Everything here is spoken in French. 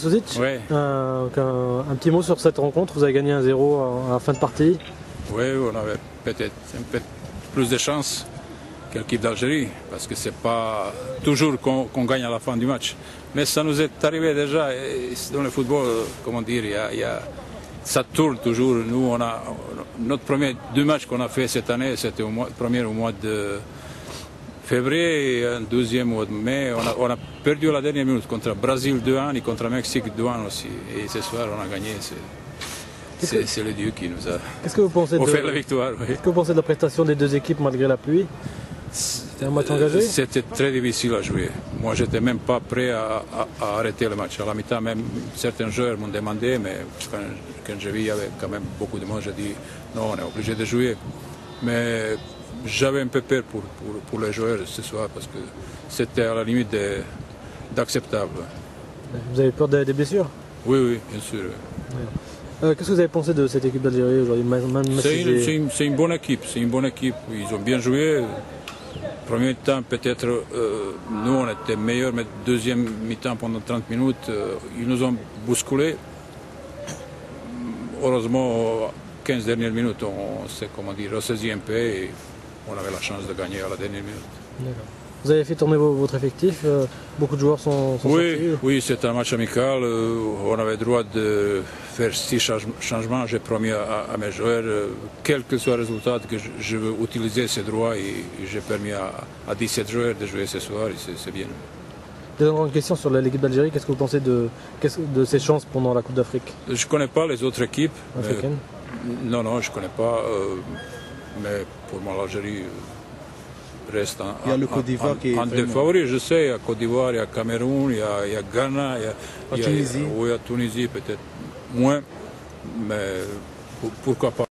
Sosic, Ouais. un petit mot sur cette rencontre, vous avez gagné 1-0 à la fin de partie. Oui, on avait peut-être un peu plus de chance que l'équipe d'Algérie, parce que c'est pas toujours qu'on gagne à la fin du match. Mais ça nous est arrivé déjà, et dans le football, comment dire, ça tourne toujours. Nous, notre premier 2 matchs qu'on a fait cette année, c'était le premier au mois de février et un deuxième au mois de mai. On a perdu à la dernière minute contre le Brésil 2-1 et contre le Mexique 2-1 aussi. Et ce soir, on a gagné. C'est le Dieu qui nous a offert la victoire. Oui. Qu'est-ce que vous pensez de la prestation des deux équipes malgré la pluie? C'était un match engagé? C'était très difficile à jouer. Moi, je n'étais même pas prêt à arrêter le match. À la mi-temps, même certains joueurs m'ont demandé, mais quand j'ai vu qu'il y avait quand même beaucoup de monde, j'ai dit non, on est obligé de jouer. Mais j'avais un peu peur pour les joueurs ce soir parce que c'était à la limite d'acceptable. Vous avez peur des blessures? Oui, bien sûr. Qu'est-ce que vous avez pensé de cette équipe d'Algérie aujourd'hui? C'est une bonne équipe, Ils ont bien joué. Premier temps, peut-être, nous on était meilleurs, mais deuxième mi-temps pendant 30 minutes, ils nous ont bousculés. Heureusement, 15 dernières minutes, on s'est ressaisi un peu et on avait la chance de gagner à la dernière minute. Vous avez fait tourner votre effectif, beaucoup de joueurs sont sortis. Oui, c'est un match amical, on avait le droit de faire 6 changements. J'ai promis à mes joueurs, quel que soit le résultat, que je veux utiliser ces droits et j'ai permis à 17 joueurs de jouer ce soir et c'est bien. Deuxième grande question sur l'équipe d'Algérie, qu'est-ce que vous pensez de ses chances pendant la Coupe d'Afrique? Je ne connais pas les autres équipes. Africaines? Non, je ne connais pas, mais pour moi l'Algérie reste il y a le Côte d'Ivoire qui est un des favoris, je sais. Il y a Côte d'Ivoire, il y a Cameroun, il y a Ghana, il y a Tunisie peut-être moins, mais pourquoi pas.